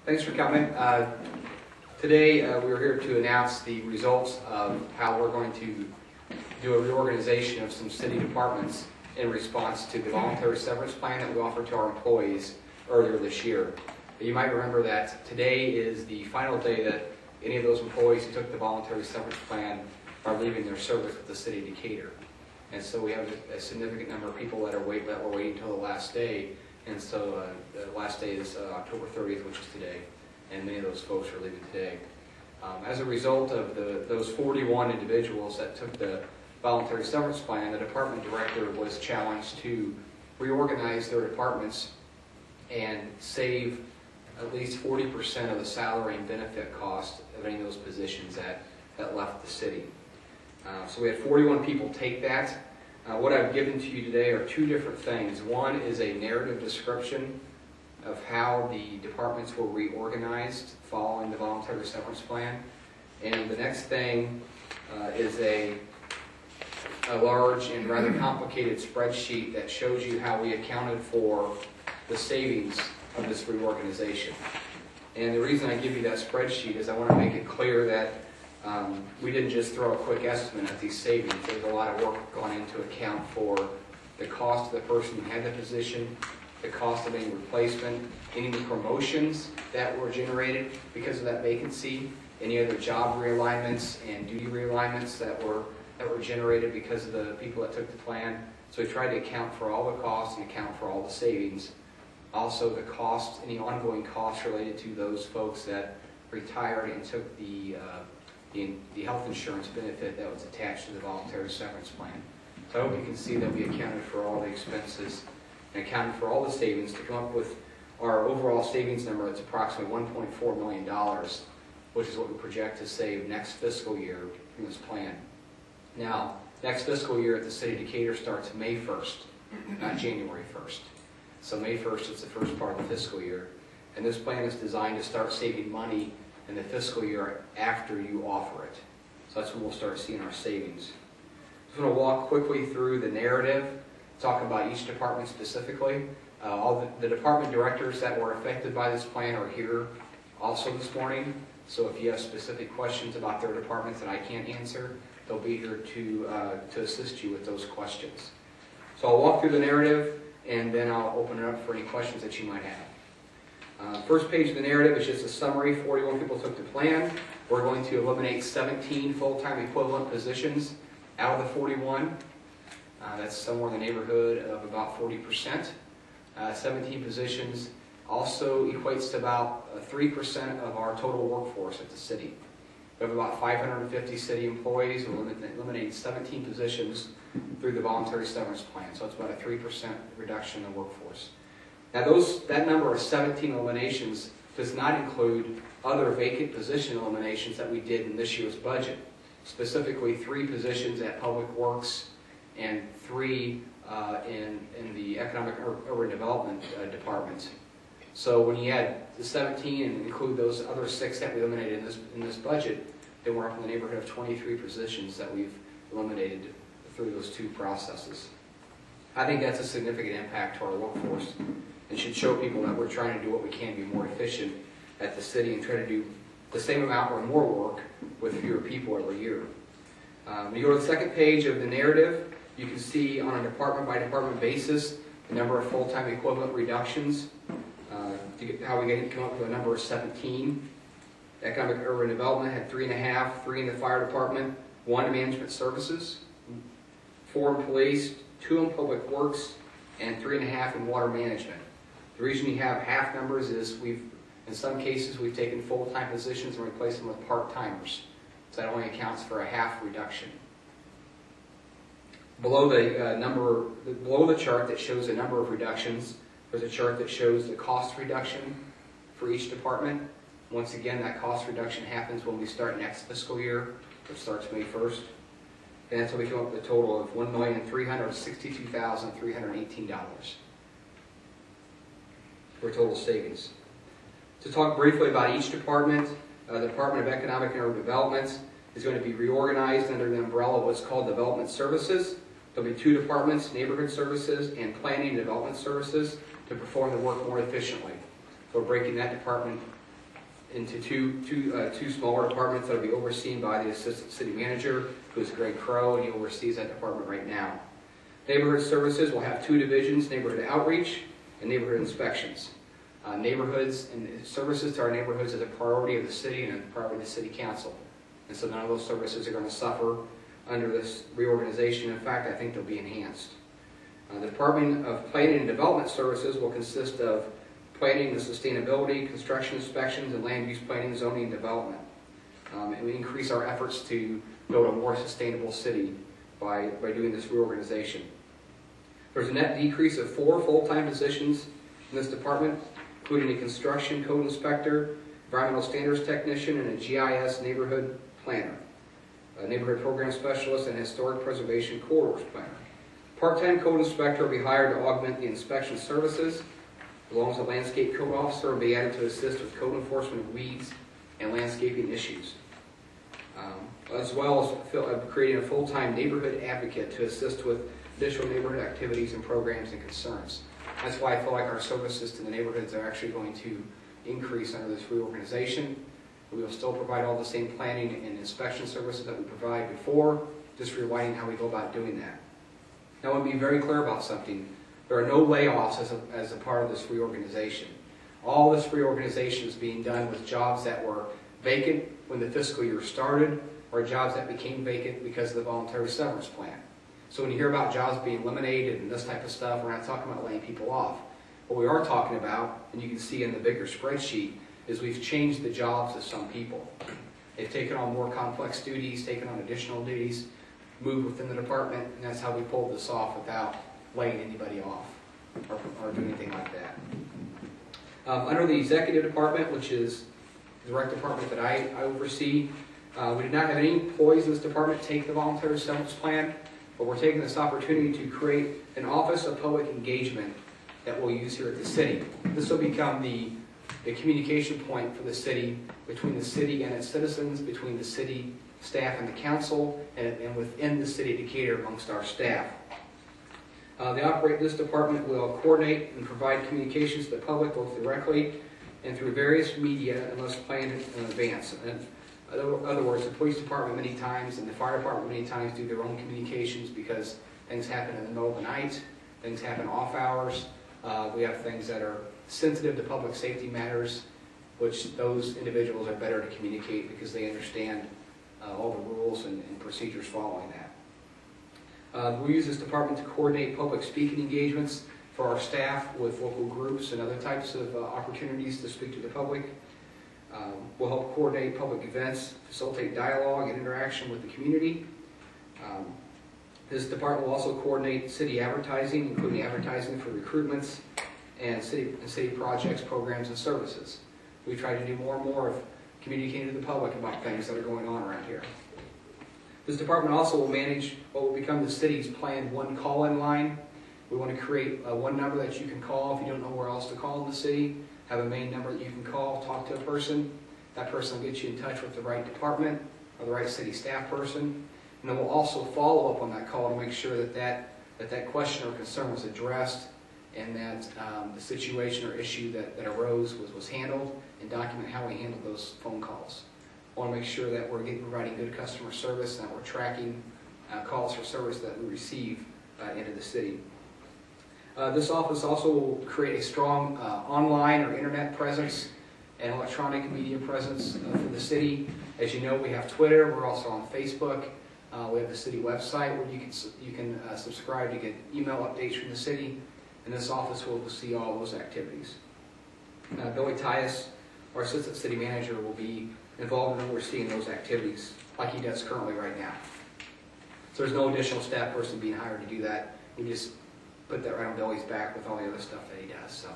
Thanks for coming. Today we're here to announce the results of how we're going to do a reorganization of some city departments in response to the voluntary severance plan that we offered to our employees earlier this year. You might remember that today is the final day that any of those employees who took the voluntary severance plan are leaving their service with the city of Decatur. And so we have a significant number of people that were waiting until the last day. And so the last day is October 30th, which is today, and many of those folks are leaving today. As a result of those 41 individuals that took the voluntary severance plan, the department director was challenged to reorganize their departments and save at least 40% of the salary and benefit cost of any of those positions that left the city. So we had 41 people take that. What I've given to you today are two different things. One is a narrative description of how the departments were reorganized following the voluntary severance plan. And the next thing is a large and rather complicated spreadsheet that shows you how we accounted for the savings of this reorganization. And the reason I give you that spreadsheet is I want to make it clear that we didn't just throw a quick estimate at these savings. There's a lot of work gone into account for the cost of the person who had the position, the cost of any replacement, any promotions that were generated because of that vacancy, any other job realignments and duty realignments that were generated because of the people that took the plan. So we tried to account for all the costs and account for all the savings. Also the costs, any ongoing costs related to those folks that retired and took the health insurance benefit that was attached to the voluntary severance plan. So I hope you can see that we accounted for all the expenses and accounted for all the savings to come up with our overall savings number that's approximately $1.4 million, which is what we project to save next fiscal year from this plan. Now, next fiscal year at the City of Decatur starts May 1st, not January 1st. So May 1st is the first part of the fiscal year. And this plan is designed to start saving money in the fiscal year after you offer it. So that's when we'll start seeing our savings. I'm going to walk quickly through the narrative, talk about each department specifically. All the department directors that were affected by this plan are here also this morning. So if you have specific questions about their departments that I can't answer, they'll be here to assist you with those questions. So I'll walk through the narrative and then I'll open it up for any questions that you might have. First page of the narrative is just a summary. 41 people took the plan. We're going to eliminate 17 full-time equivalent positions out of the 41. That's somewhere in the neighborhood of about 40%. 17 positions also equates to about 3% of our total workforce at the city. We have about 550 city employees. We're eliminating 17 positions through the voluntary severance plan. So it's about a 3% reduction in the workforce. Now that number of 17 eliminations does not include other vacant position eliminations that we did in this year's budget. Specifically 3 positions at Public Works and 3 in the Economic Urban Development Department. So when you add the 17 and include those other 6 that we eliminated in this budget, then we're up in the neighborhood of 23 positions that we've eliminated through those 2 processes. I think that's a significant impact to our workforce and should show people that we're trying to do what we can to be more efficient at the city and try to do the same amount or more work with fewer people every year. When you go to the second page of the narrative, you can see on a department-by-department basis the number of full-time equivalent reductions, how we come up with a number of 17. Economic Urban Development had 3.5, 3 in the fire department, 1 in management services, 4 in police, 2 in public works, and 3.5 in water management. The reason you have half numbers is in some cases we've taken full-time positions and replaced them with part-timers. So that only accounts for a half reduction. Below the chart that shows the number of reductions, there's a chart that shows the cost reduction for each department. Once again, that cost reduction happens when we start next fiscal year, which starts May 1st. And that's how we come up with a total of $1,362,318 for total savings. To talk briefly about each department, the Department of Economic and Urban Development is going to be reorganized under the umbrella of what's called Development Services. There'll be 2 departments, Neighborhood Services and Planning and Development Services, to perform the work more efficiently. So we're breaking that department into two smaller departments that will be overseen by the Assistant City Manager, who is Greg Crow, and he oversees that department right now. Neighborhood Services will have two divisions: Neighborhood Outreach and Neighborhood Inspections. Neighborhoods and services to our neighborhoods is a priority of the city and a priority of the City Council. And so none of those services are going to suffer under this reorganization. In fact, I think they'll be enhanced. The Department of Planning and Development Services will consist of planning and sustainability, construction inspections, and land use planning, zoning, and development. And we increase our efforts to build a more sustainable city by doing this reorganization. There's a net decrease of 4 full-time positions in this department, including a construction code inspector, environmental standards technician, and a GIS neighborhood planner, a neighborhood program specialist, and a historic preservation corridors planner. Part-time code inspector will be hired to augment the inspection services, as well as a landscape code officer will be added to assist with code enforcement of weeds and landscaping issues. As well as creating a full-time neighborhood advocate to assist with additional neighborhood activities and programs and concerns. That's why I feel like our services to the neighborhoods are actually going to increase under this reorganization. We will still provide all the same planning and inspection services that we provide before, just rewinding how we go about doing that. Now, I want to be very clear about something. There are no layoffs as a part of this reorganization. All this reorganization is being done with jobs that were vacant when the fiscal year started, or jobs that became vacant because of the voluntary severance plan. So when you hear about jobs being eliminated and this type of stuff, we're not talking about laying people off. What we are talking about, and you can see in the bigger spreadsheet, is we've changed the jobs of some people. They've taken on more complex duties, taken on additional duties, moved within the department, and that's how we pulled this off without laying anybody off or doing anything like that. Under the executive department, which is the direct department that I oversee, we did not have any employees in this department take the voluntary severance plan, but we're taking this opportunity to create an Office of Public Engagement that we'll use here at the city. This will become the communication point for the city, between the city and its citizens, between the city staff and the council, and within the city of Decatur amongst our staff. This department will coordinate and provide communications to the public both directly and through various media unless planned in advance. In other words, the police department many times and the fire department many times do their own communications because things happen in the middle of the night, things happen off hours. We have things that are sensitive to public safety matters, which those individuals are better to communicate because they understand all the rules and procedures following that. We use this department to coordinate public speaking engagements for our staff with local groups and other types of opportunities to speak to the public. We'll help coordinate public events, facilitate dialogue and interaction with the community. This department will also coordinate city advertising, including advertising for recruitments and city projects, programs, and services. We try to do more and more of communicating to the public about things that are going on around here. This department also will manage what will become the city's planned one call-in line. We want to create one number that you can call if you don't know where else to call in the city. Have a main number that you can call, talk to a person. That person will get you in touch with the right department or the right city staff person. And then we'll also follow up on that call to make sure that question or concern was addressed and that the situation or issue that arose was handled, and document how we handled those phone calls. I want to make sure that we're providing good customer service and that we're tracking calls for service that we receive into the city. This office also will create a strong online or internet presence and electronic media presence for the city. As you know, we have Twitter. We're also on Facebook. We have the city website where you can subscribe to get email updates from the city, and this office will see all those activities. Billy Tyus, our Assistant City Manager, will be involved in overseeing those activities like he does currently right now. So there's no additional staff person being hired to do that. We just put that right on Billy's back with all the other stuff that he does. So,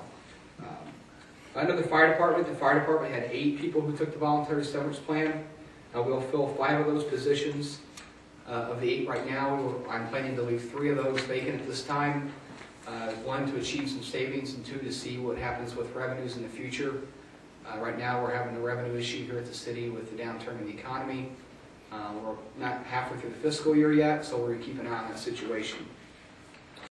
under the fire department had 8 people who took the voluntary severance plan. We'll fill 5 of those positions. Of the 8 right now, I'm planning to leave 3 of those vacant at this time. 1 to achieve some savings, and 2 to see what happens with revenues in the future. Right now we're having a revenue issue here at the city with the downturn in the economy. We're not halfway through the fiscal year yet, so we're going to keep an eye on that situation.